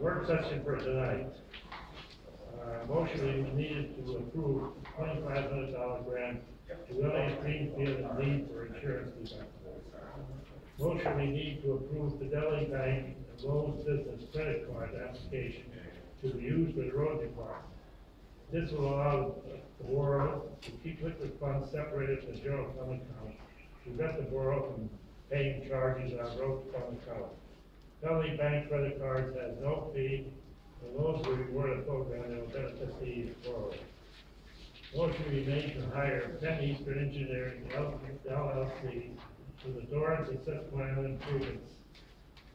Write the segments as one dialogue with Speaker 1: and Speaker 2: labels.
Speaker 1: Work session for tonight. Motion is needed to approve $2,500 grant to Elliott Greenfield and Lee for insurance deductibles. Motion we need to approve Fidelity Bank and Lowe's Business Credit Card application to be used for the road department. This will allow the borough to keep liquid funds separated from the general fund account to prevent the borough from paying charges on road fund account. Fidelity Bank credit cards has no fee, and Lowe's will reward a program that will benefit the borough. Motion we made to hire Penn Eastern Engineering LLC for the Torrance and Susquehanna improvements.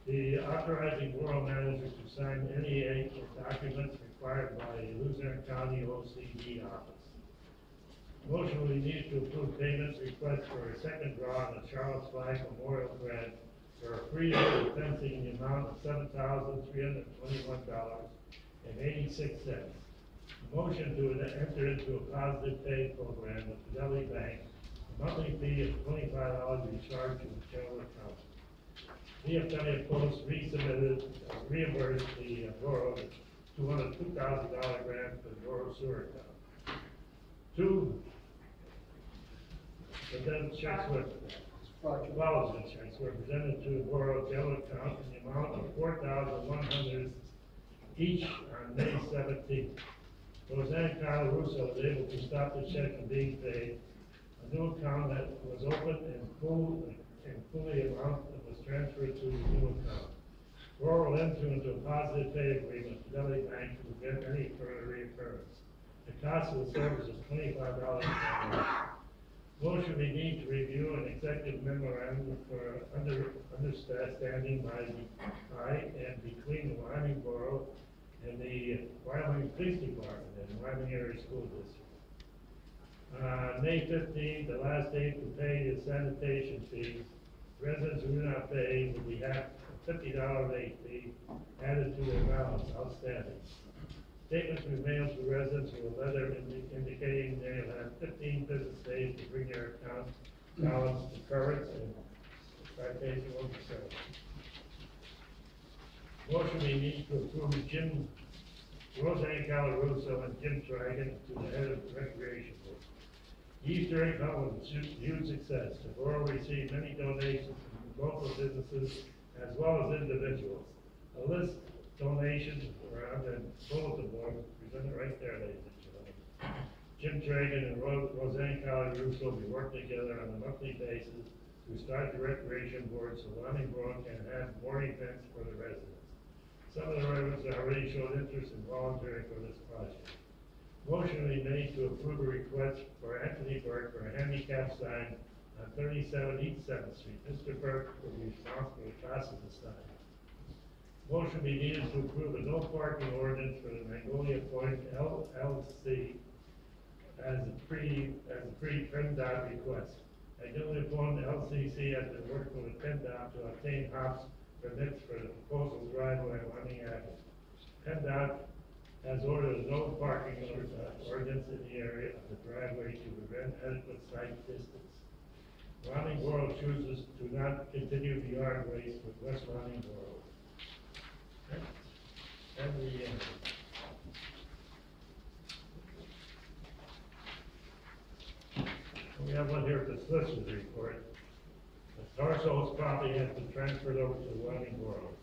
Speaker 1: The authorizing borough manager to sign NEA documents required by the Luzerne County OCD office. Motion we need to approve payments request for a second draw on the Charles Flag Memorial Grant for a free fencing in the amount of $7,321.86. Motion to enter into a positive pay program with Fidelity Bank. A monthly fee of $25 to be charged to the general account. VFW Post resubmitted, reimbursed the borough $202,000 grant for the borough sewer account. Two, but then checks with fraudulent checks were presented to the borough general account in the amount of $4,100 each on May 17th. Roseanne Carla Russo was able to stop the check from being paid. A new account that was opened and fully amount that was transferred to the new account. Borough will enter into a positive pay agreement with Fidelity Bank to prevent any further reoccurrence. The cost of the service is $25 per month. Motion we need to review an executive memorandum for understanding by and between the Wyoming Borough and the Wyoming Police Department and the Wyoming Area School District. May 15th, the last day to pay the sanitation fees. Residents who do not pay will have a $50 late fee added to their balance outstanding. Statements will be mailed to residents with a letter indicating they will have 15 business days to bring their account balance to current and citation will be settled. Motion we need to approve Roseanne Calaruso and Jim Dragon to the head of the Recreation Board. Easter egg hunt was a huge success. The borough received many donations from local businesses as well as individuals. A list of donations were on the bulletin board, presented right there, ladies and gentlemen. Jim Dragon and Roseanne Calaruso will be working together on a monthly basis to start the recreation board so Wyoming Borough can have more events for the residents. Some of the residents already showed interest in volunteering for this project. Motion we made to approve a request for Anthony Burke for a handicap sign on 37 East 7th Street. Mr. Burke will be responsible for the cost of the sign. Motion be needed to approve a no parking ordinance for the Magnolia Point LLC as a pre-PennDOT request. Magnolia Point LCC has been working with PennDOT to obtain HOPS permits for the proposal driveway on Wyoming Avenue. PennDOT has ordered a no parking ordinance in the area of the driveway to prevent adequate site distance. Wyoming Borough chooses to not continue the yard waste with West Wyoming Borough. And we have one here for the solicitor's report. The Tarso's property has been transferred over to the Wyoming Borough.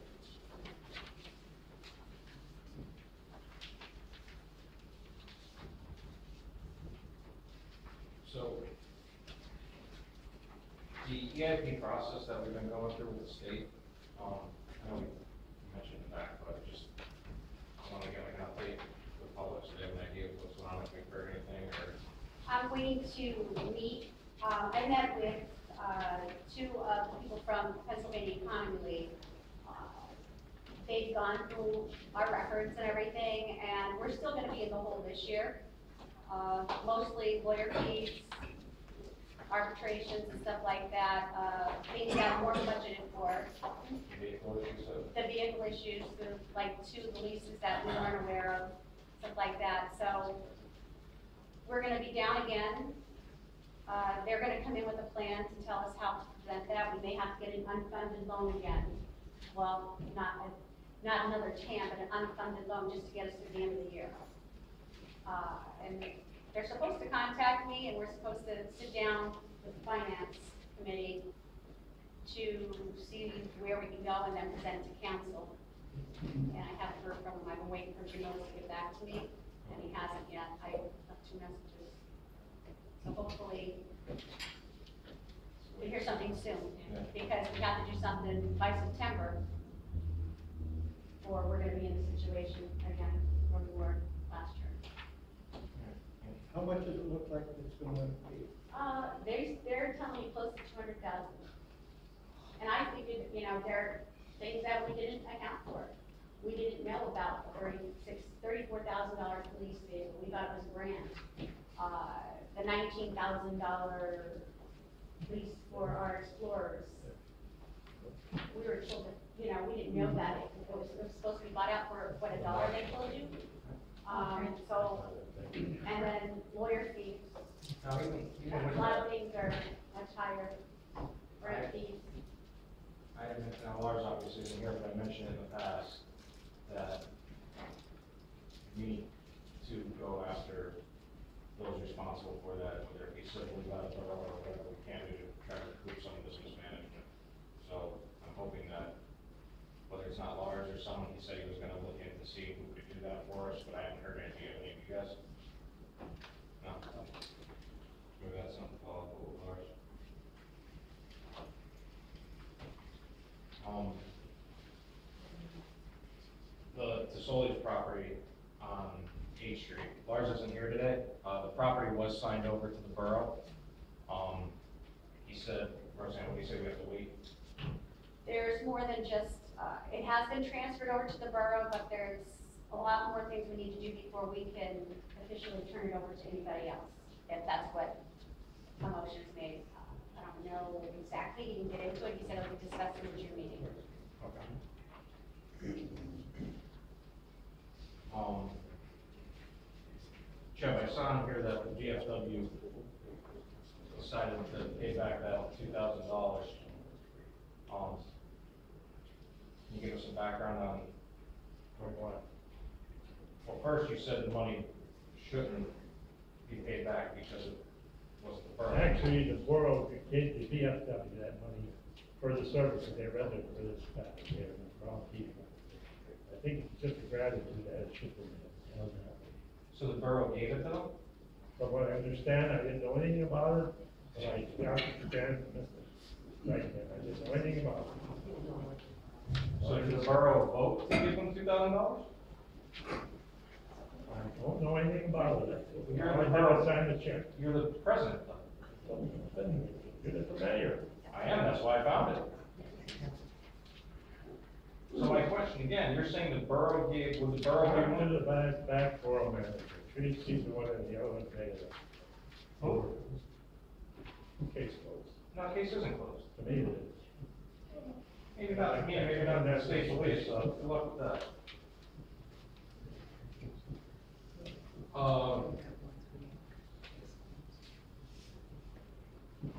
Speaker 2: EIP process that we've been going through with the state, I know we mentioned that, but just, I want to get like an update with the public so they have an idea of what's going on, if we've heard anything, or.
Speaker 3: I'm waiting to meet, I met with, two of the people from Pennsylvania Economy League. They've gone through our records and everything, and we're still gonna be in the hole this year. Mostly lawyer fees, arbitrations and stuff like that, things that weren't budgeted for.
Speaker 2: Vehicle issues, so.
Speaker 3: The vehicle issues, like two of the leases that we weren't aware of, stuff like that, so we're gonna be down again. They're gonna come in with a plan to tell us how to prevent that. We may have to get an unfunded loan again. Well, not another TAM, but an unfunded loan just to get us to the end of the year. And they're supposed to contact me, and we're supposed to sit down with the finance committee to see where we can go and then present to council. And I haven't heard from him. I've been waiting for Jim to get back to me, and he hasn't yet. I left 2 messages. So hopefully we hear something soon, because we have to do something by September, or we're gonna be in the situation again where we were last year.
Speaker 4: How much does it look like it's gonna be?
Speaker 3: They're telling me close to 200,000. And I figured, you know, there are things that we didn't account for. We didn't know about the $34,000 police vehicle. We thought it was a grant. The $19,000 lease for our Explorers. We were told that, you know, we didn't know that it was supposed to be bought out for, what, $1 they told you? So, and then lawyer fees. A lot of things are much higher, rent fees.
Speaker 2: I didn't mention, now Lars obviously isn't here, but I mentioned in the past that we need to go after those responsible for that, whether it be civilly liable or whatever we can do to try to recoup some of this mismanagement. So I'm hoping that, whether it's not Lars or someone, he said he was gonna look into see who could do that for us, but I haven't heard anything of any of you guys. No. Maybe that's something to follow up with Lars. The Solis property on 8th Street, Lars isn't here today. The property was signed over to the borough. He said, Roseanne, what do you say, we have to wait?
Speaker 3: There's more than just, it has been transferred over to the borough, but there's a lot more things we need to do before we can officially turn it over to anybody else, if that's what a motion is made. I don't know exactly, he didn't get into it, he said it would be discussed in the June meeting.
Speaker 2: Okay. Chubb, I saw in here that the GFW decided to pay back that $2,000. Can you give us some background on what? Well, first you said the money shouldn't be paid back because it was the borough.
Speaker 1: Actually, the borough gave the VFW that money for the services they rendered for this fact, they're the wrong people. I think it's just a gratitude that it should be.
Speaker 2: So the borough gave it to them?
Speaker 1: From what I understand, I didn't know anything about it, but I got it again from Mr. Dykeman, I didn't know anything about it.
Speaker 2: So did the borough vote to give them $2,000?
Speaker 1: I don't know anything about it.
Speaker 2: You're
Speaker 1: All I
Speaker 2: the
Speaker 1: did
Speaker 2: borough.
Speaker 1: was sign the check.
Speaker 2: You're the president though.
Speaker 1: You're the mayor.
Speaker 2: I am, that's why I found it. So my question again, you're saying the borough gave, would the borough give
Speaker 1: Talk to
Speaker 2: money?
Speaker 1: the back borough manager, Tracy's the one and the other one paid it.
Speaker 2: Who?
Speaker 1: Case closed,
Speaker 2: No, case isn't closed.
Speaker 1: to me it is.
Speaker 2: Maybe not, again, maybe not in that state police, so good luck with that.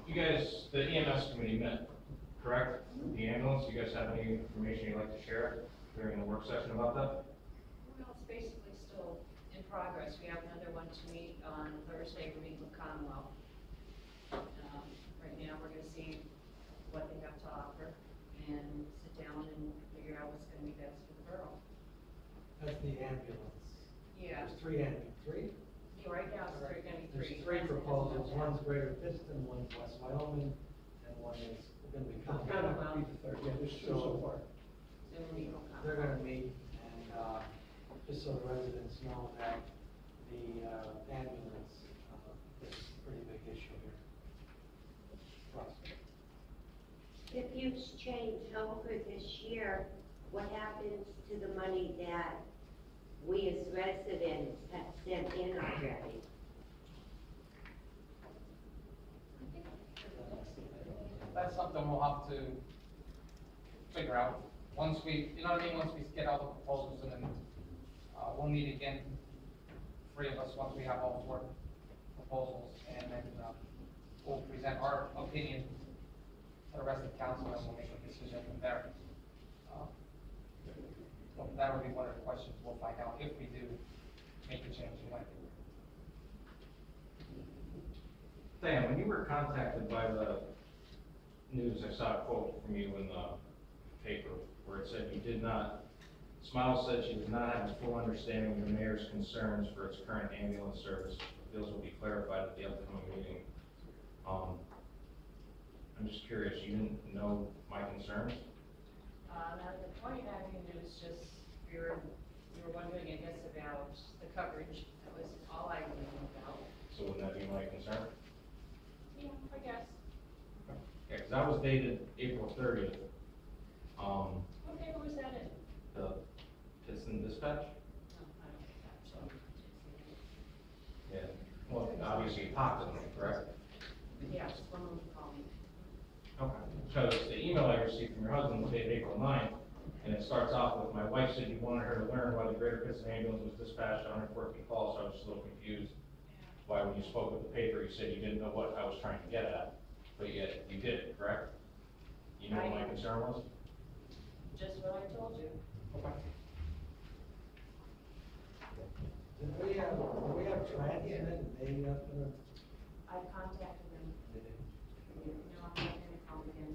Speaker 2: You guys, the EMS committee met, correct? The ambulance, you guys have any information you'd like to share during the work session about that?
Speaker 5: Well, it's basically still in progress. We have another one to meet on Thursday. We're meeting with Commonwealth. Right now, we're gonna see what they have to offer and sit down and figure out what's gonna be best for the borough.
Speaker 4: That's the ambulance.
Speaker 5: Yeah,
Speaker 4: There's three ambulances, three?
Speaker 5: right now, it's gonna be three.
Speaker 4: There's three proposals, one's Greater Piston, one's West Wyoming, and one is They're gonna be
Speaker 5: Well,
Speaker 4: counted, be the third, yeah, there's two so far.
Speaker 5: Zoom meeting will come.
Speaker 6: They're gonna meet, and, just so the residents know that the, ambulance, is a pretty big issue here. for us.
Speaker 7: If you change over this year, what happens to the money that we as residents have sent in already?
Speaker 8: That's something we'll have to figure out. Once we, you know what I mean, once we get all the proposals and then, we'll meet again, three of us, once we have all four proposals, and then, we'll present our opinion to the rest of the council, and we'll make a decision from there. So that would be one of the questions we'll find out if we do make a change in life.
Speaker 2: Dan, when you were contacted by the news, I saw a quote from you in the paper where it said you did not, Smiles said she did not have a full understanding of the mayor's concerns for its current ambulance service. Those will be clarified at the upcoming meeting. I'm just curious, you didn't know my concerns?
Speaker 5: Now, the point Avenue News just, we were wondering, I guess, about the coverage. That was all I really knew about.
Speaker 2: So wouldn't that be my concern?
Speaker 5: Yeah, I guess.
Speaker 2: Yeah, because that was dated April 30th.
Speaker 5: What paper was that in?
Speaker 2: The Pittston Dispatch?
Speaker 5: No, I don't think that, so.
Speaker 2: Yeah. Well, obviously you talked to them, correct?
Speaker 5: Yes, someone called me.
Speaker 2: Okay. Because the email I received from your husband was dated April 9th, and it starts off with, my wife said you wanted her to learn why the Greater Pittston Ambulance was dispatched on 114 calls, so I was just a little confused. Why, when you spoke with the paper, you said you didn't know what I was trying to get at, but yet you did, correct? You know what my concern was?
Speaker 5: Just what I told you.
Speaker 2: Okay.
Speaker 6: Did we have transmitted data for the?
Speaker 5: I contacted them. No, I'm not gonna call them again.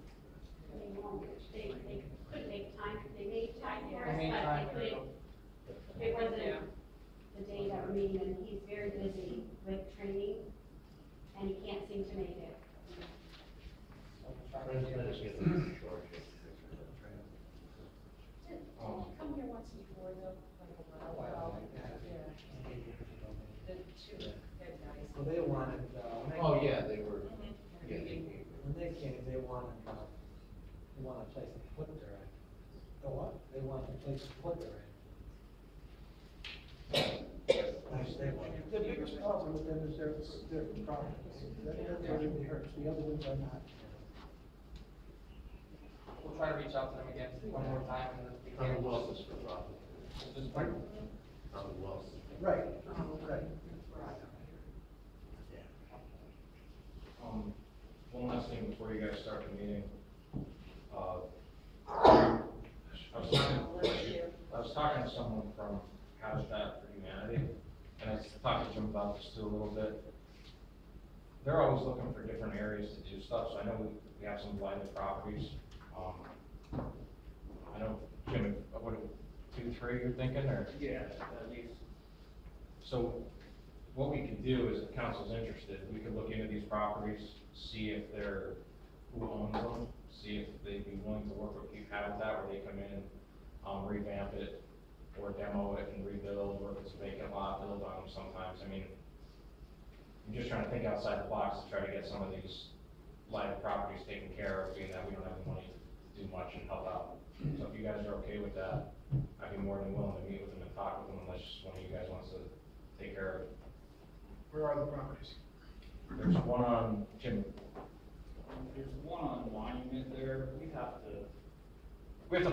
Speaker 3: They won't, they couldn't make time, they made time for us,
Speaker 8: They made
Speaker 3: but
Speaker 8: time
Speaker 3: they
Speaker 8: for
Speaker 3: couldn't, it wasn't the day that we're meeting, and he's very busy with training, and he can't seem to make it.
Speaker 1: President is getting short.
Speaker 5: Did you come here once before though, like a while ago? Yeah. The two head guys.
Speaker 6: Well, they wanted,
Speaker 9: Oh, yeah, they were, yeah,
Speaker 6: when they came, they wanted a place to put their egg.
Speaker 4: The what?
Speaker 6: They wanted a place to put their egg. Nice, they wanted.
Speaker 4: The biggest problem with them is their property. That's what really hurts, the other ones are not.
Speaker 8: We'll try to reach out to them again one more time, and then we can.
Speaker 9: Commonwealth is for profit.
Speaker 8: Just-
Speaker 9: Commonwealth.
Speaker 4: Right, right.
Speaker 2: One last thing before you guys start the meeting. I was talking to someone from Habitat for Humanity, and I was talking to Jim about this too a little bit. They're always looking for different areas to do stuff, so I know we have some blighted properties. I know, Jim, what, 2, 3 you're thinking, or?
Speaker 9: Yeah, at least.
Speaker 2: So what we could do is, if council's interested, we could look into these properties, see if they're, who owns them, see if they'd be willing to work with Keep Habitat, where they come in, revamp it, or demo it and rebuild, or if it's a vacant lot, build on them sometimes. I mean, I'm just trying to think outside the box to try to get some of these blighted properties taken care of, being that we don't have the money to do much and help out. So if you guys are okay with that, I'd be more than willing to meet with them and talk with them, unless one of you guys wants to take care of it.
Speaker 10: Where are the properties?
Speaker 2: There's one on Jim.
Speaker 11: There's one on Monument there, we have to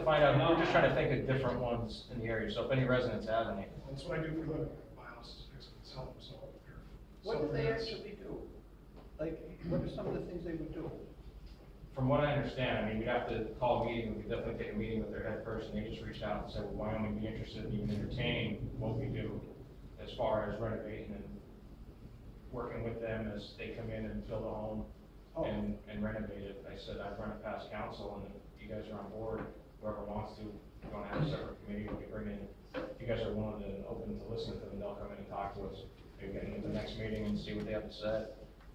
Speaker 2: Find out, we're just trying to think of different ones in the area, so if any residents have any.
Speaker 10: That's what I do for a living, my house is selling, so.
Speaker 4: What do they actually do? Like, what are some of the things they would do?
Speaker 2: From what I understand, I mean, we'd have to call a meeting, we could definitely take a meeting with their head person, they just reached out and said, well, Wyoming be interested in even entertaining what we do as far as renovating and working with them as they come in and build a home and renovate it. I said, I'd run it past council, and if you guys are on board, whoever wants to, we're gonna have a separate committee, we bring in, if you guys are willing and open to listen to them, they'll come in and talk to us, maybe get into the next meeting and see what they have to say.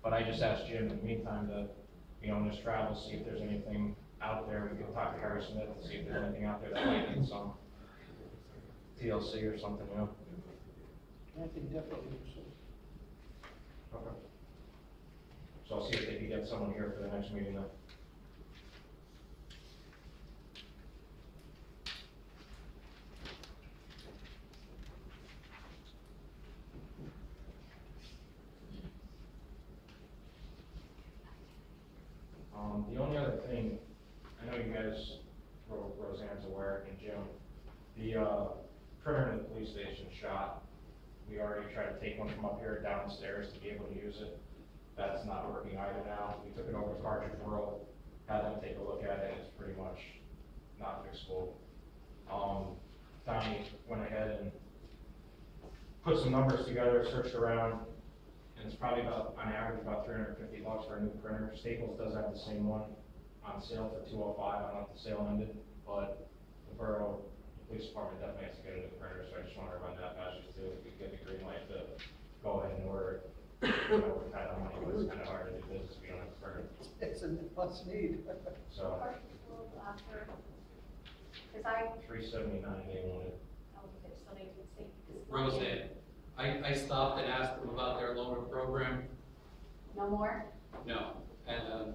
Speaker 2: But I just asked Jim in the meantime to in his travels, see if there's anything out there. We can talk to Harry Smith and see if there's anything out there that might need some TLC or something,
Speaker 4: I think definitely so.
Speaker 2: Okay. So I'll see if they can get someone here for the next meeting then. The only other thing, I know you guys, Roseanne's aware, and Jim, the printer in the police station shot. We already tried to take one from up here downstairs to be able to use it. That's not working either now. We took it over to Cartridge World, had them take a look at it, it's pretty much not fixable. Tommy went ahead and put some numbers together, searched around, and it's probably about, on average, about $350 for a new printer. Staples does have the same one on sale for $205. I don't know if the sale ended, but the borough police department definitely has to get a new printer, so I just want to run that past you too. If we get the green light to go ahead and order it. You know, we're kind of money, but it's kind of hard to do business if we don't have a printer.
Speaker 4: It's a must need.
Speaker 2: So,
Speaker 3: Because I,
Speaker 2: $379 they wanted.
Speaker 3: okay, so they can see.
Speaker 12: Roseanne, I stopped and asked them about their loaner program.
Speaker 3: No more?
Speaker 12: No. And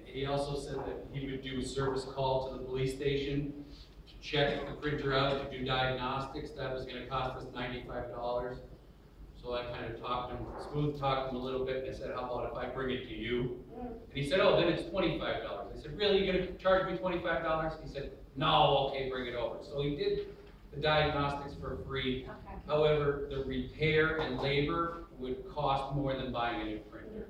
Speaker 12: he also said that he would do a service call to the police station to check the printer out, to do diagnostics. That was gonna cost us $95. So I kind of smooth talked him a little bit, and I said, how about if I bring it to you? And he said, oh, then it's $25. I said, really, you're gonna charge me $25? He said, no, okay, bring it over. So he did the diagnostics for free.
Speaker 3: Okay.
Speaker 12: However, the repair and labor would cost more than buying a new printer.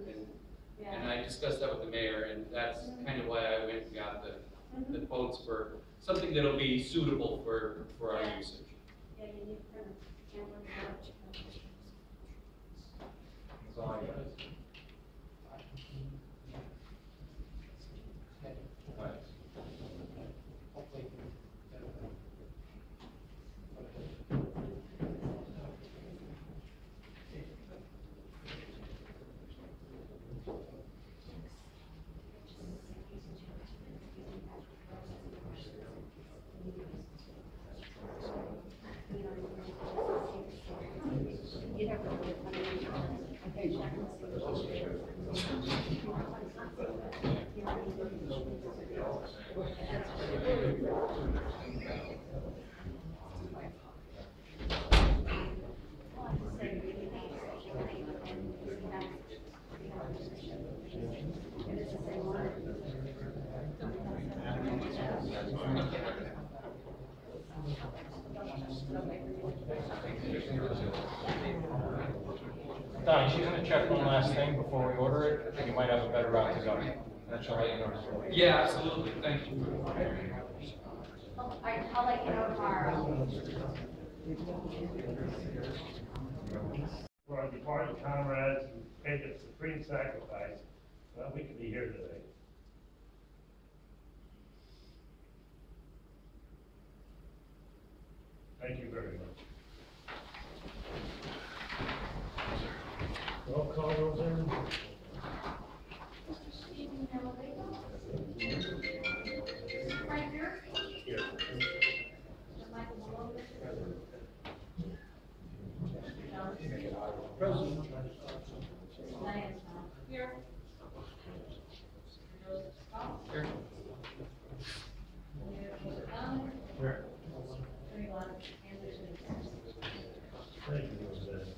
Speaker 12: And I discussed that with the mayor, and that's kind of why I went and got the quotes for something that'll be suitable for our usage.
Speaker 3: Yeah, you need to can't work out.
Speaker 2: That's all I got. Right.
Speaker 6: Hopefully.
Speaker 2: Don, she's gonna check one last thing before we order it, and you might have a better route to go. That's all right, you know.
Speaker 12: Yeah, absolutely, thank you.
Speaker 3: All right, I'll let you know tomorrow.
Speaker 1: For our departed comrades who paid a supreme sacrifice, well, we could be here today. Thank you very much. Roll call, Roseanne?
Speaker 3: Frank here?
Speaker 1: Here.
Speaker 3: Michael Malone?
Speaker 4: President.
Speaker 3: Diane Small. Here.
Speaker 12: Here.
Speaker 1: Sure.
Speaker 3: Everyone.
Speaker 1: Thank you, Roseanne.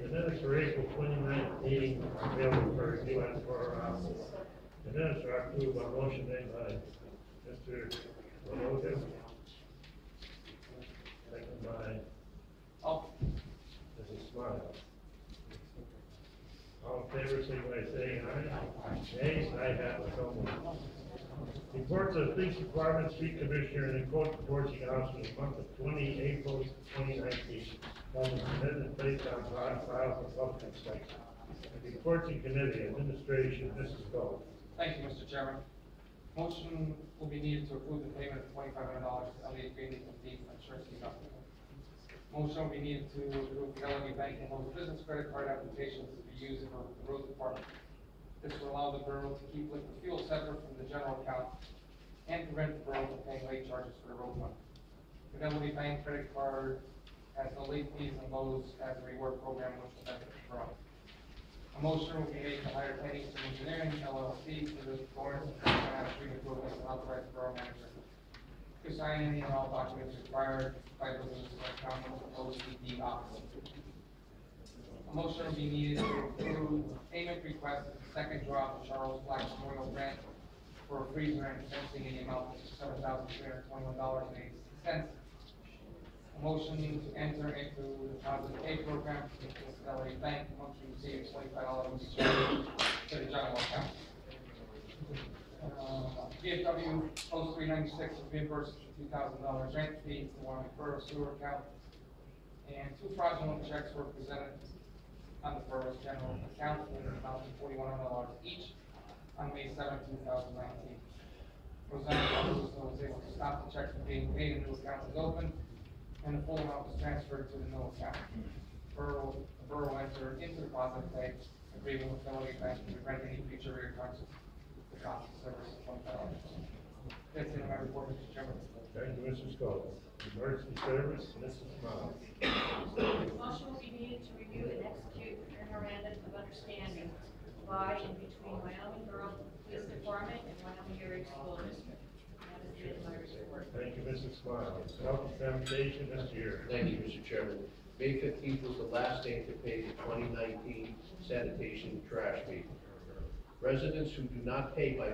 Speaker 1: The minutes for April 29th meeting are available for review and for our office. The minutes are approved by motion made by Mr. Woloda. Second by
Speaker 8: Oh,
Speaker 1: Mrs. Smart. All in favor, signify by saying aye. Nays, I have it, so moved. Reports of police department, street commissioner, and the code enforcement officer in the month of April 2019. That was submitted and placed on file for public inspection. Reporting committee, administration, Mrs. Gold.
Speaker 8: thank you, Mr. Chairman. Motion will be needed to approve the payment of $2,500 to Elliott Bailey from Deep and Shercy Hospital. Motion will be needed to approve the LME Bank and Home Business Credit Card applications to be used for the road department. This will allow the borough to keep liquid fuel separate from the general account and prevent the borough from paying late charges for the road fund. Fidelity Bank credit card has no late fees, and Lowe's has a reward program which will benefit the borough. A motion will be made to hire Pennington Engineering LLC for the Lawrence Street improvements and authorize the borough manager to sign any and all documents required by the business account with the OCD office. A motion will be needed to approve payment request of the second draw of the Charles Black Memorial Grant for a freezer and fencing in the amount of $7,321.86. A motion to enter into the deposit pay program for the Fidelity Bank, once we receive $25 will be charged to the general account. VFW Post 396 is reimbursed for $2,000 rent fee to one borough sewer account. And 2 fraudulent checks were presented on the borough's general account in the amount of $4,100 each on May 7, 2019. Rosanna Caruso was able to stop the checks from being paid, and the new account was opened, and the full amount was transferred to the new account. The borough entered into deposit pay agreement with Fidelity Bank to prevent any future recurrence of the cost of service of $25. That's in my report, Mr. Chairman.
Speaker 1: Thank you, Mr. Scott. Emergency service, Mrs. Miles.
Speaker 5: Motion will be needed to review and execute the memorandum of understanding by and between Wyoming Borough Police Department and Wyoming Area School District. That is the end of my report.
Speaker 1: Thank you, Mrs. Miles. Health and sanitation, Mr. Yurek.
Speaker 9: Thank you, Mr. Chairman. May 15th was the last day to pay the 2019 sanitation trash fee. Residents who do not pay by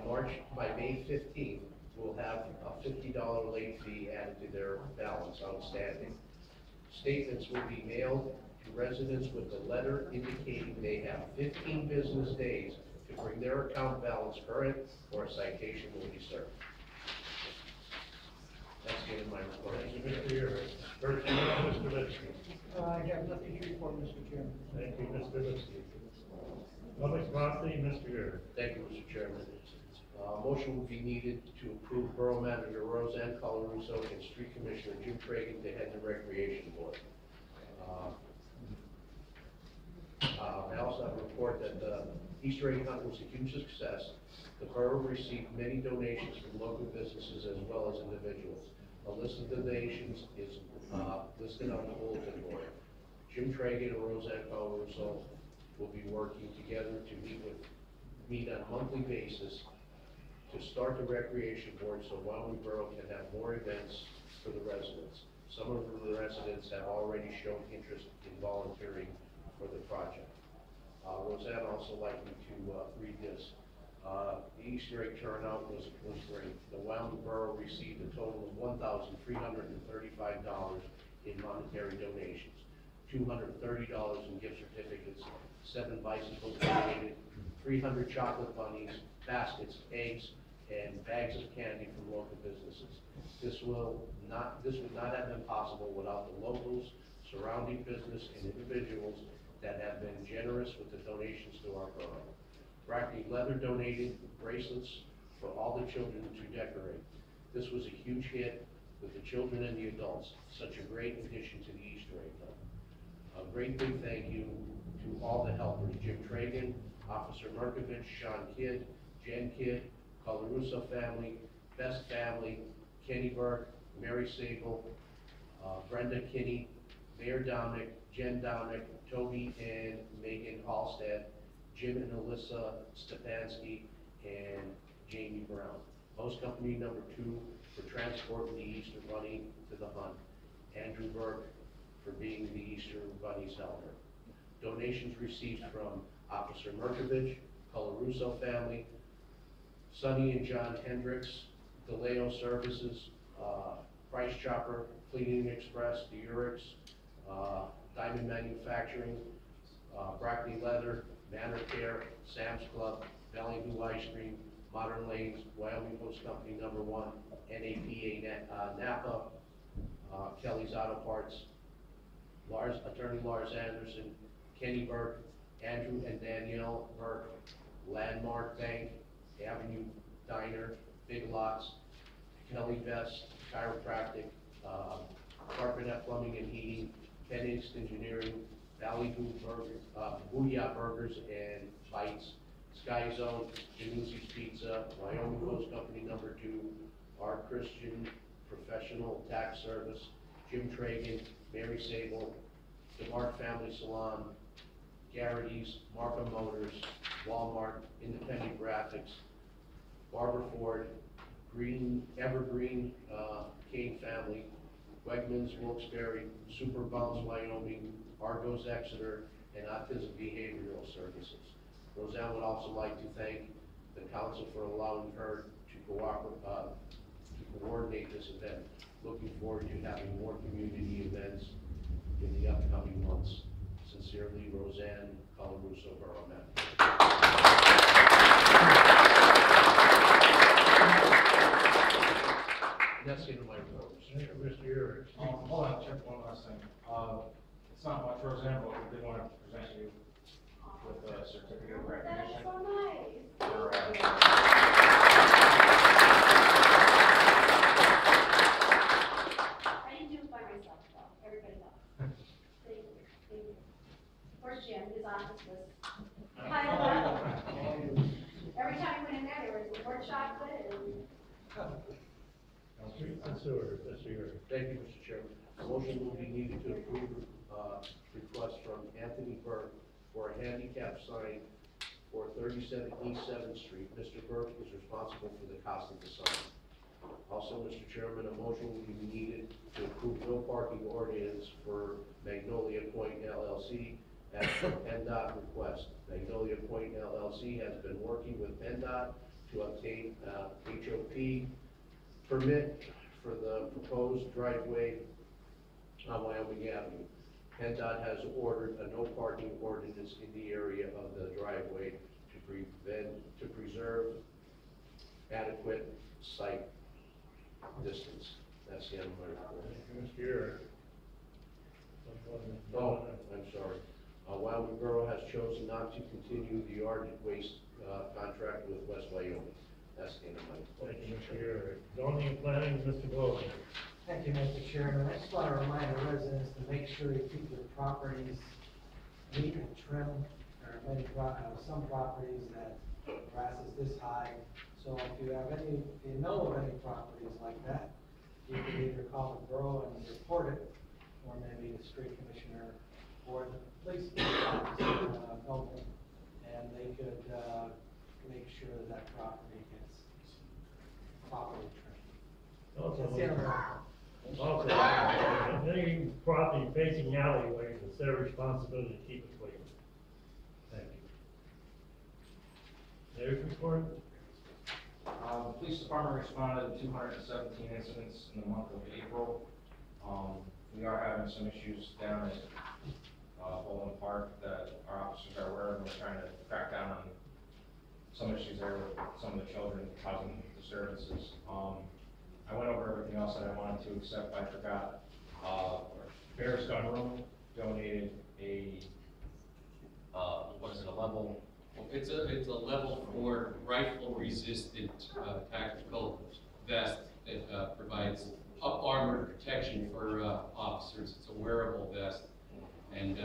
Speaker 9: May 15th will have a $50 late fee added to their balance outstanding. Statements will be mailed to residents with a letter indicating they have 15 business days to bring their account balance current, or a citation will be served. That's the end of my report.
Speaker 1: Thank you, Mr. Yurek. Personnel, Mr. Lipsky.
Speaker 4: I have nothing to report, Mr. Chairman.
Speaker 1: Thank you, Mr. Lipsky. Public policy, Mr. Yurek.
Speaker 9: Thank you, Mr. Chairman. Motion will be needed to approve Borough Manager Roseanne Colarusso and Street Commissioner Jim Tragan to head the Recreation Board. I also have a report that the Easter egg hunt was a huge success. The borough received many donations from local businesses as well as individuals. A list of donations is listed on the bulletin board. Jim Tragan and Roseanne Colarusso will be working together to meet on a monthly basis to start the recreation board so Wyoming Borough can have more events for the residents. Some of the residents have already shown interest in volunteering for the project. Roseanne also like me to read this. The Easter egg turnout was great. The Wyoming Borough received a total of $1,335 in monetary donations, $230 in gift certificates, 7 bicycles donated, 300 chocolate bunnies, baskets, eggs, and bags of candy from local businesses. This would not have been possible without the locals, surrounding business, and individuals that have been generous with the donations to our borough. Brackley Leather donated bracelets for all the children to decorate. This was a huge hit with the children and the adults. Such a great addition to the Easter egg hunt. A great big thank you to all the helpers: Jim Tragan, Officer Merkovich, Sean Kidd, Jen Kidd, Colarusso family, Best family, Kenny Burke, Mary Sable, Brenda Kinney, Mayor Dominic, Jen Dominic, Toby and Megan Halstead, Jim and Alyssa Stepansky, and Jamie Brown. Host company number 2 for transporting the Easter Bunny to the hunt. Andrew Burke for being the Easter Bunny's helper. Donations received from Officer Merkovich, Colarusso family, Sonny and John Hendricks, DeLeo Services, Price Chopper, Cleaning Express, the Urics, Diamond Manufacturing, Brackley Leather, Manor Care, Sam's Club, Valley Blue Ice Cream, Modern Lanes, Wyoming Post Company number 1, NAPA Napa, Kelly's Auto Parts, Attorney Lars Anderson, Kenny Burke, Andrew and Danielle Burke, Landmark Bank, Avenue Diner, Big Lots, Kelly Vest, Chiropractic, Carpet Plumbing and Heating, Penix Engineering, Valley Booyah Burgers and Bites, Sky Zone, Januzzi's Pizza, Wyoming Post Company number 2, Our Christian Professional Tax Service, Jim Tragan, Mary Sable, DeMart Family Salon, Garrity's, Markham Motors, Walmart, Independent Graphics, Barbara Ford, Evergreen, Kane Family, Wegmans, Wilkes-Barre, Super Bounce, Wyoming, Argos, Exeter, and Autism Behavioral Services. Roseanne would also like to thank the council for allowing her to coordinate this event. Looking forward to having more community events in the upcoming months. Sincerely, Roseanne Colarusso, Borough Manager. That's the end of my report, Mr. Chairman.
Speaker 1: Mr. Yurich.
Speaker 2: Hold on, Chip, one last thing. It's not much, Roseanne, but we did want to present you with a certificate of recognition.
Speaker 3: That's so nice.
Speaker 2: for,
Speaker 3: I didn't do it by myself, though, everybody else. Thank you, thank you. Where's Jim, his office was kind of, every time we went in there was more chocolate and.
Speaker 1: Mr. Yurich.
Speaker 9: Thank you, Mr. Chairman. A motion will be needed to approve, request from Anthony Burke for a handicap sign for 37 East 7th Street. Mr. Burke is responsible for the cost of the sign. Also, Mr. Chairman, a motion will be needed to approve no parking ordinance for Magnolia Point LLC at PennDOT request. Magnolia Point LLC has been working with PennDOT to obtain HOP permit for the proposed driveway on Wyoming Avenue. PennDOT has ordered a no parking ordinance in the area of the driveway to preserve adequate site distance. That's the end of my report.
Speaker 1: Mr. Yurich.
Speaker 9: Oh, I'm sorry. Wyoming Borough has chosen not to continue the Ardent Waste contract with West Wyoming. That's the end of my report.
Speaker 1: Thank you, Mr. Yurich. Zoning and planning, Mr. Bowman.
Speaker 6: Thank you, Mr. Chairman. I just want to remind the residents to make sure you keep their properties neat and trim. There are some properties that grass is this high. So if you know of any properties like that, you can either call the borough and report it, or maybe the street commissioner or the police officer, Milton, and they could make sure that property gets properly trimmed.
Speaker 1: Also,
Speaker 6: That's the end of my report.
Speaker 1: Also, any property facing alleyways, it's their responsibility to keep it clean. Thank you. Mayor's report?
Speaker 2: The police department responded to 217 incidents in the month of April. We are having some issues down at Bowling Park that our officers are aware of, and we're trying to crack down on some issues there with some of the children causing disturbances. I went over everything else that I wanted to, except I forgot, Bears Gun Room donated a, a level?
Speaker 12: It's a level 4 rifle resistant tactical vest that provides up armor protection for officers. It's a wearable vest. And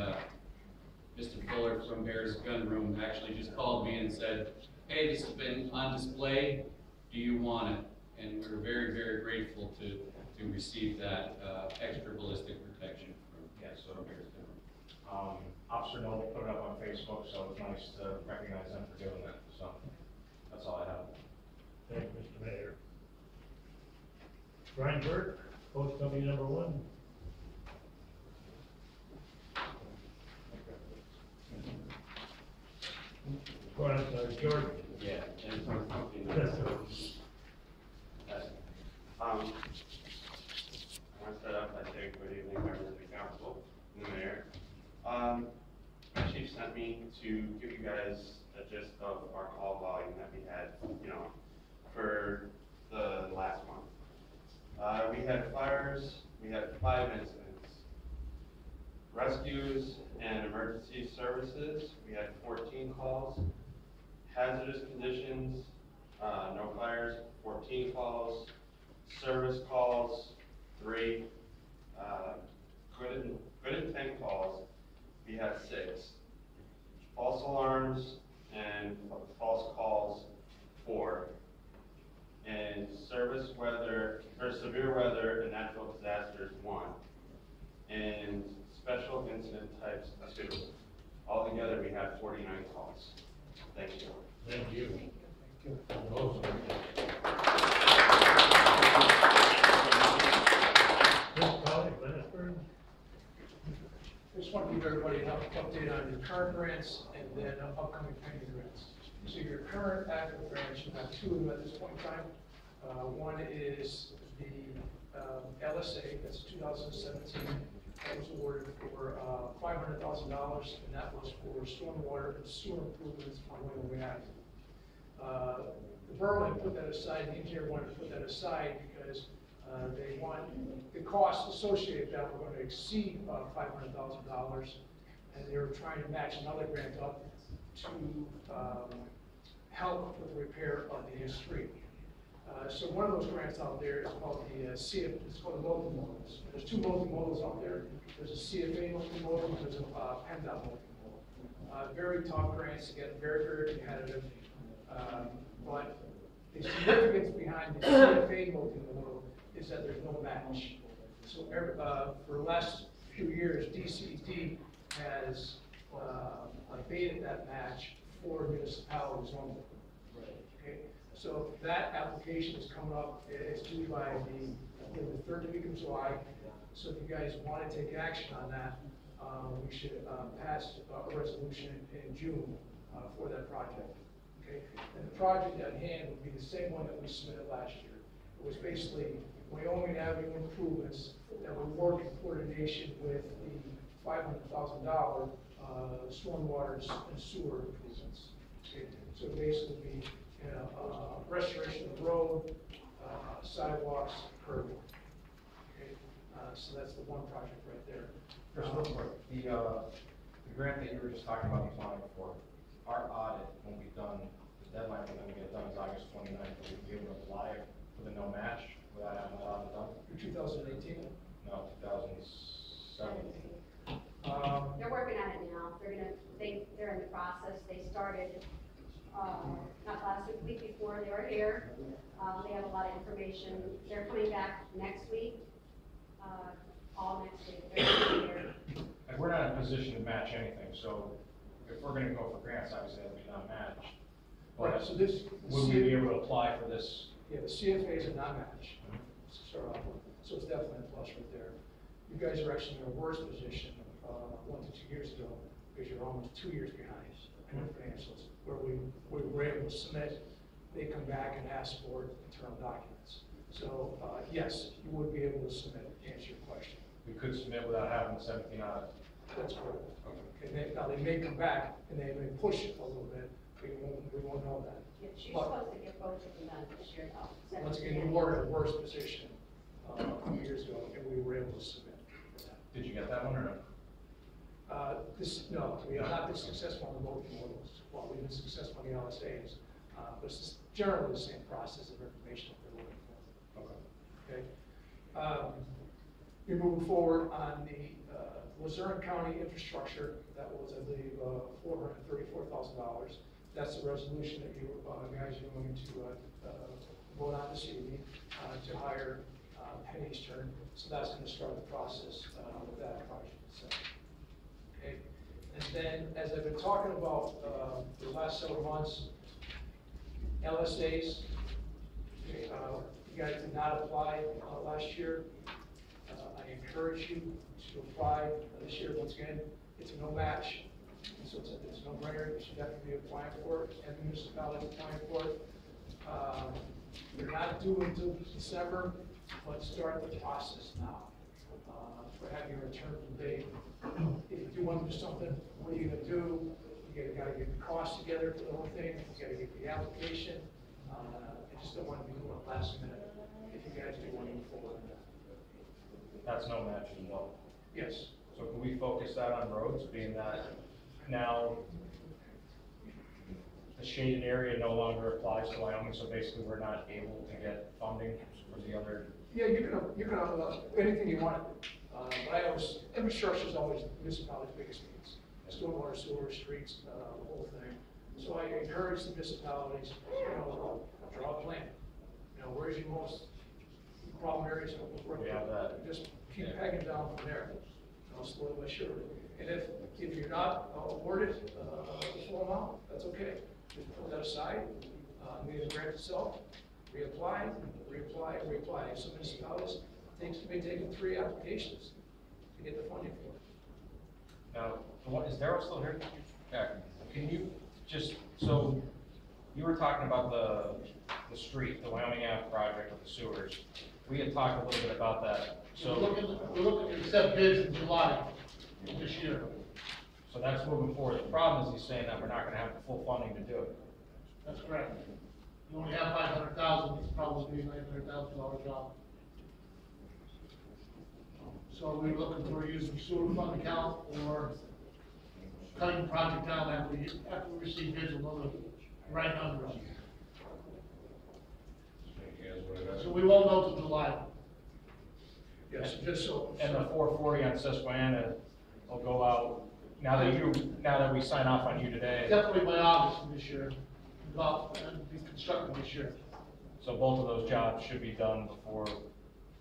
Speaker 12: Mr. Fuller from Bears Gun Room actually just called me and said, hey, this has been on display. Do you want it? And we're very, very grateful to receive that extra ballistic protection from Bears Gun Room.
Speaker 2: Officer Noble put it up on Facebook, so it was nice to recognize them for doing that. So that's all I have.
Speaker 1: Thank you, Mr. Mayor. Brian Burke, Post Company number 1. Go ahead, George.
Speaker 13: Yeah, and something.
Speaker 1: Yes, sir.
Speaker 13: I want to start off by saying good evening, members of the council and the mayor. My chief sent me to give you guys a gist of our call volume that we had, for the last month. We had fires, we had 5 incidents. Rescues and emergency services, we had 14 calls. Hazardous conditions, no fires, 14 calls. Service calls, 3. Good intent calls, we had 6. False alarms and false and special incident types 2. Altogether, we have 49 calls. Thank you.
Speaker 1: Thank you. Chris Colley, Bennettsburg.
Speaker 4: Just want to give everybody an update on your current grants and then upcoming pending grants. So your current active grants, you have 2 of them at this point in time. One is the LSA, that's 2017, that was awarded for $500,000, and that was for stormwater and sewer improvements on Winter Avenue. The borough had put that aside, the engineer wanted to put that aside because they want, the costs associated with that were going to exceed $500,000, and they were trying to match another grant up to help with the repair of the street. So one of those grants out there is called the it's called the multimodals. There's 2 multimodals out there. There's a CFA multimodal and there's a PennDOT multimodal. Very tough grants, again, very, very competitive. But the significance behind the CFA multimodal is that there's no match. So for the last few years, DCD has abated that match for municipalities only. Okay? So that application is coming up, it's due by the 3rd week of July. So if you guys want to take action on that, we should pass a resolution in June for that project. Okay? And the project at hand would be the same one that we submitted last year. It was basically Wyoming Avenue improvements that would work in coordination with the $500,000 stormwater and sewer improvements. Okay? So basically be restoration of the road, sidewalks, curbing. Okay? So that's the one project right there.
Speaker 2: Chris, real quick, the grant that you were just talking about applying for, our audit won't be done, the deadline for them to get done is August 29th, but we can be able to apply for the no match without having that audit done?
Speaker 4: For 2018?
Speaker 2: No, 2017.
Speaker 3: They're working on it now. They're in the process. They started, not last week, the week before they were here. They have a lot of information. They're coming back next week, all next week. They're here.
Speaker 2: And we're not in a position to match anything, so if we're gonna go for grants, obviously that'll be not matched.
Speaker 4: Right, so this.
Speaker 2: Would we be able to apply for this?
Speaker 4: Yeah, the CFAs are not matched. So it's definitely a plus right there. You guys are actually in a worse position 1 to 2 years ago because you're almost 2 years behind in the financials. Where we were able to submit, they come back and ask for internal documents. So yes, you would be able to submit to answer your question.
Speaker 2: We could submit without having the 17 audit.
Speaker 4: That's correct. Okay. Now they may come back and they may push it a little bit. We won't know that.
Speaker 3: Yeah, she's supposed to get both of them done this year, though.
Speaker 4: Once again, you were in a worse position a few years ago, and we were able to submit for that.
Speaker 2: Did you get that one or no?
Speaker 4: No, we have not been successful on the multimodals. Well, we've been successful on the LSAs, but it's generally the same process of information that they're looking for.
Speaker 2: Okay.
Speaker 4: Okay. You're moving forward on the Luzerne County infrastructure. That was, I believe, $434,000. That's the resolution that you guys are going to vote on this evening to hire Penn Eastern. So that's going to start the process with that project. So, okay. And then, as I've been talking about for the last several months, LSAs. Okay, you guys did not apply last year. I encourage you to apply this year. Once again, it's a no match. So it's a no-brainer. You should definitely be applying for it, and the municipality applying for it. You're not due until December, but start the process now for having your return date. If you do want to do something, what are you going to do? You got to get the costs together for the whole thing. You got to get the application. I just don't want to be doing it last minute. If you guys do want to move forward.
Speaker 2: That's no match as well.
Speaker 4: Yes.
Speaker 2: So can we focus that on roads, being that now the shaded area no longer applies to Wyoming, so basically we're not able to get funding for the other?
Speaker 4: Yeah, you can anything you want. But infrastructure is always the municipality's biggest needs. Stormwater, sewer, streets, the whole thing. So I encourage the municipalities, draw a plan. Where's your most problem areas?
Speaker 2: We have that.
Speaker 4: Just keep pegging down from there. I'll slowly but surely. And if you're not awarded the full amount, that's okay. Just put that aside, leave the grant itself, reapply, Some municipalities, may take 3 applications to get the funding for it.
Speaker 2: Now, what, is Darrell still here? Yeah, can you just, so, you were talking about the street, the Wyoming Ave project with the sewers. We had talked a little bit about that, so.
Speaker 14: We're looking to accept bids in July of this year.
Speaker 2: So that's moving forward. The problem is he's saying that we're not gonna have the full funding to do it.
Speaker 14: That's correct. You only have 500,000, it's probably a $900,000 job. So we're looking for using sewer fund account or cutting the project down after we receive bids and know the right numbers. So we won't know till July.
Speaker 4: Yes, just so.
Speaker 2: And the 440 on Susquehanna will go out, now that we sign off on you today.
Speaker 14: Definitely by August of this year, be constructed this year.
Speaker 2: So both of those jobs should be done before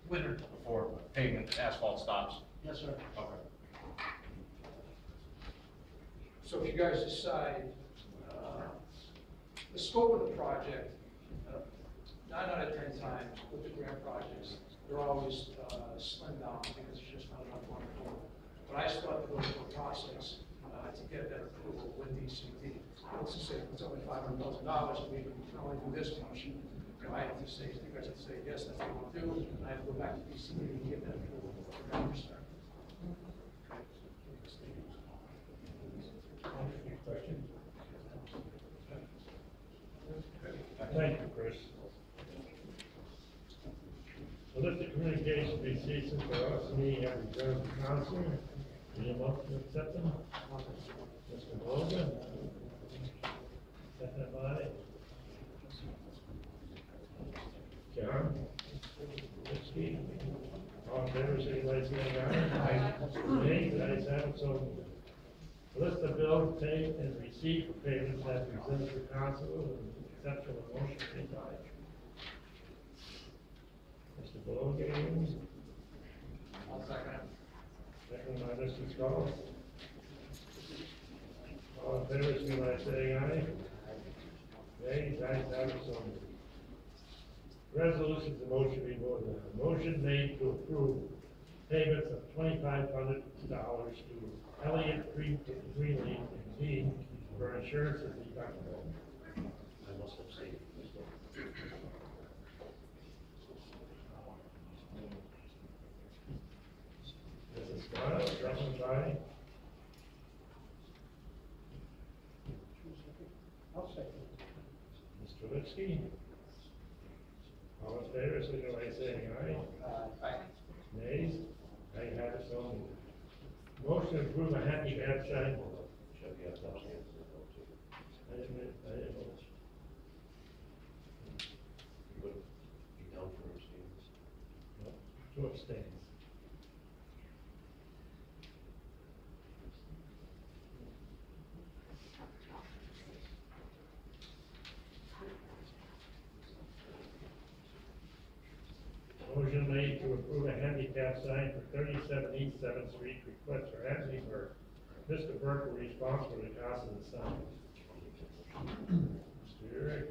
Speaker 14: Winter.
Speaker 2: before pavement, asphalt stops.
Speaker 14: Yes, sir.
Speaker 2: Okay.
Speaker 4: So if you guys decide, the scope of the project, 9 out of 10 times with the grant projects, they're always slimmed down because there's just not enough money for them. But I still have to go through the process to get that approval with DCD. Let's just say it's only $500,000, we can only do this much. I have to say, you guys have to say, yes, that's what we want to do, and I have to go back to DCD and get that approval for them to start.
Speaker 1: Questions? Thank you, Chris. A list of communications be ceasing for us, we have reserved council. Need a motion to accept them? Mr. Logan? Second by? John? Whiskey? All in favor, say by saying aye. Nay, the ayes have it, so moved. List of bills paid and received for payments has been presented to council with the exception of motion made by Mr. Below.
Speaker 8: I'll second.
Speaker 1: Second by Mr. Scully. All in favor, say by saying aye. Nay, the ayes have it, so moved. Resolutions of motion be voted on. Motion made to approve payments of $2,500 to Elliott Greenleaf and Dean for insurance as deductible.
Speaker 9: I must abstain.
Speaker 1: Mrs. Scott, second by
Speaker 14: I'll second.
Speaker 1: Mr. Lipsky. All in favor, signify by saying aye.
Speaker 8: Aye.
Speaker 1: Nays? I have it, so moved. Motion to approve a handicap sign.
Speaker 9: Should be abstain.
Speaker 1: I didn't vote.
Speaker 9: You would be down for abstaining.
Speaker 1: No, 2 abstains. Motion made to approve a handicap sign for 37 East 7th Street, request for Anthony Burke. Mr. Burke will be responsible for the cost of the sign. Mr. Eric.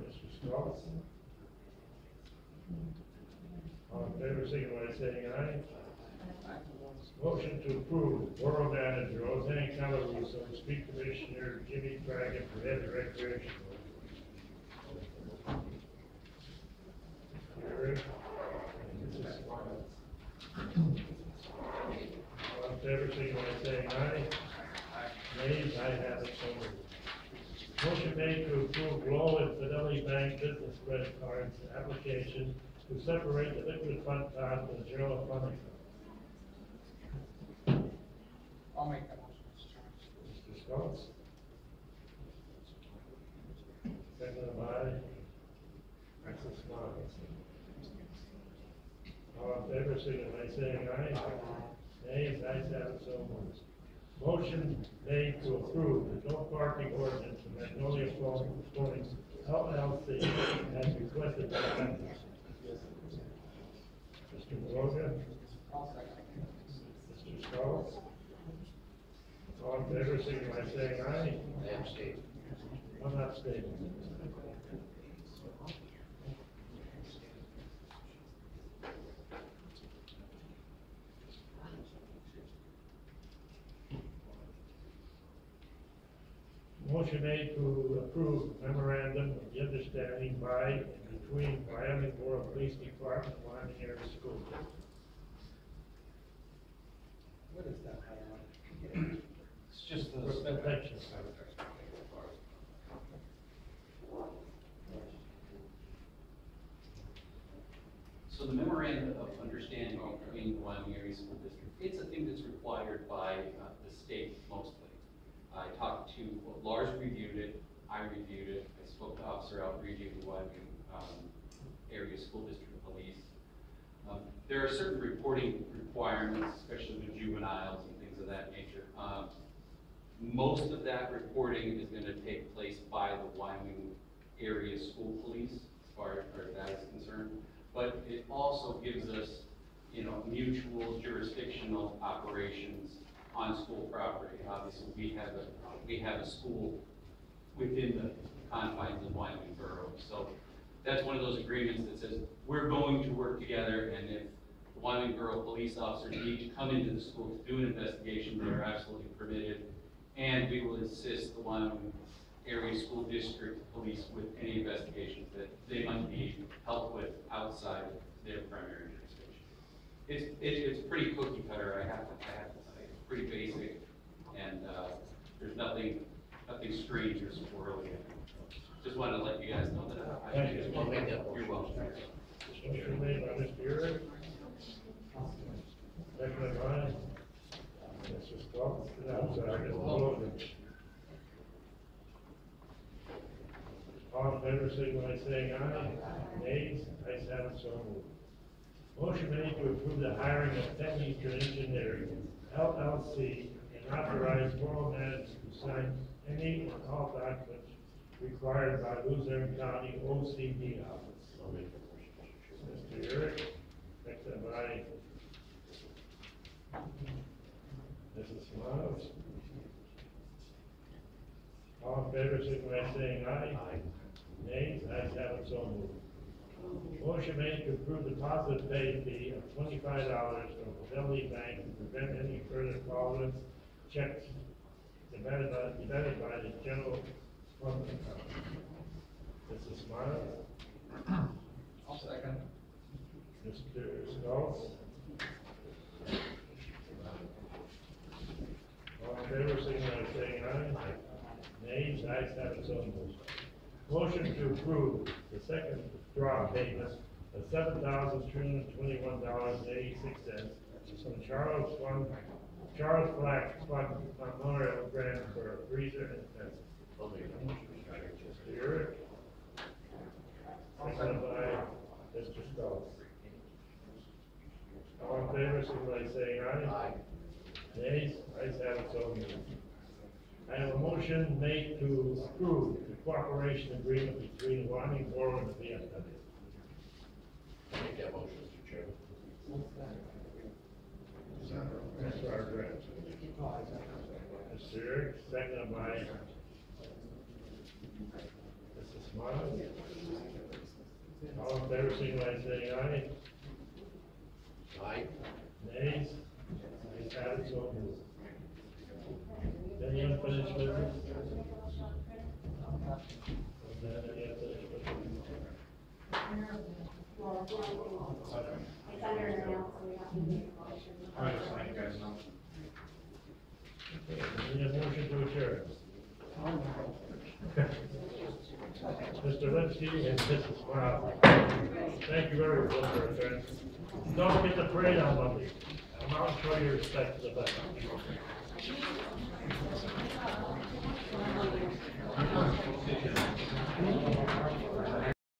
Speaker 1: Mr. Stoltz. All in favor, signify by saying aye. Motion to approve Borough Manager Roseanne Calaruso, Street Commissioner Jimmy Dragon for head of recreation. Eric. All in favor, signify by saying aye. Nays, I have it, so moved. Motion made to approve Glow and Fidelity Bank business credit cards application to separate the liquid fund card from the general funding.
Speaker 8: I'll make that motion, Mr. Chairman.
Speaker 1: Mr. Scott. Second by Mrs. Smart. All in favor, signify by saying aye. Nays, ayes have it, so moved. Motion made to approve the no parking ordinance of Magnolia Holdings LLC as requested by members. Mr. Mr. Logan? Mr. Scully? All in favor, signify by saying aye.
Speaker 9: I abstain.
Speaker 1: One abstain. Motion made to approve memorandum of the understanding by and between Wyoming Borough Police Department and Wyoming Area School District.
Speaker 6: What is that highlight?
Speaker 8: It's just the.
Speaker 1: For protection.
Speaker 12: So the memorandum of understanding between the Wyoming Area School District, it's a thing that's required by the state mostly. I talked to, Lars reviewed it, I reviewed it, I spoke to Officer Albrigi of the Wyoming Area School District Police. There are certain reporting requirements, especially with juveniles and things of that nature. Most of that reporting is going to take place by the Wyoming Area School Police, as far as that is concerned. But it also gives us, mutual jurisdictional operations on school property. Obviously, we have a school within the confines of Wyoming Borough. So that's one of those agreements that says we're going to work together, and if the Wyoming Borough police officers need to come into the school to do an investigation, they are absolutely permitted. And we will assist the Wyoming Area School District Police with any investigations that they might need help with outside their primary jurisdiction. It's pretty cookie cutter, I have to say. It's pretty basic, and there's nothing strange or squirrely. Just wanted to let you guys know that.
Speaker 1: Thank you.
Speaker 9: I'll make that motion.
Speaker 12: You're welcome.
Speaker 1: Motion made by Mr. Urick. Seconded by Mr. Scully. I'm sorry, Mr. Logan. All in favor, signify by saying aye. Nays, ayes have it, so moved. Motion made to approve the hiring of Tech Eastern Engineering, LLC, and authorize Borough Manager to sign any and all documents required by Luzerne County OCD office.
Speaker 9: I'll make that motion, Mr. Chairman.
Speaker 1: Mr. Urick, seconded by Mrs. Smiles. All in favor, signify by saying aye.
Speaker 9: Aye.
Speaker 1: Nays, ayes have it, so moved. Motion made to approve the deposit pay fee of $25 from Fidelity Bank to prevent any further fraudulent checks demanded by the general fund account. Mrs. Smiles?
Speaker 8: I'll second.
Speaker 1: Mr. Scully? All in favor, signify by saying aye. Nays, ayes have it, so moved. Motion to approve the second draw payment of $7,321.86 from Charles Flack Fund Memorial Grant for a freezer and fence.
Speaker 9: I'll make that motion, Mr. Chairman.
Speaker 1: Mr. Urick? Seconded by Mr. Scully. All in favor, signify by saying aye.
Speaker 9: Aye.
Speaker 1: Nays, ayes have it, so moved. I have a motion made to approve the cooperation agreement between Wyoming Borough and the VFW.
Speaker 9: I'll make that motion, Mr. Chairman.
Speaker 1: Mr. Ardress. Mr. Urick, seconded by Mrs. Smiles. All in favor, signify by saying aye.
Speaker 9: Aye.
Speaker 1: Nays, ayes have it, so moved. Any unfinished business? Any unfinished business?
Speaker 3: It's under an L, so we have to make a motion.
Speaker 2: All right, just letting you guys know.
Speaker 1: Need a motion to adjourn. Mr. Lipsky and Mrs. Brown. Thank you very much for adjourning. Don't get the parade on Monday. I'm out to show your respect to the best.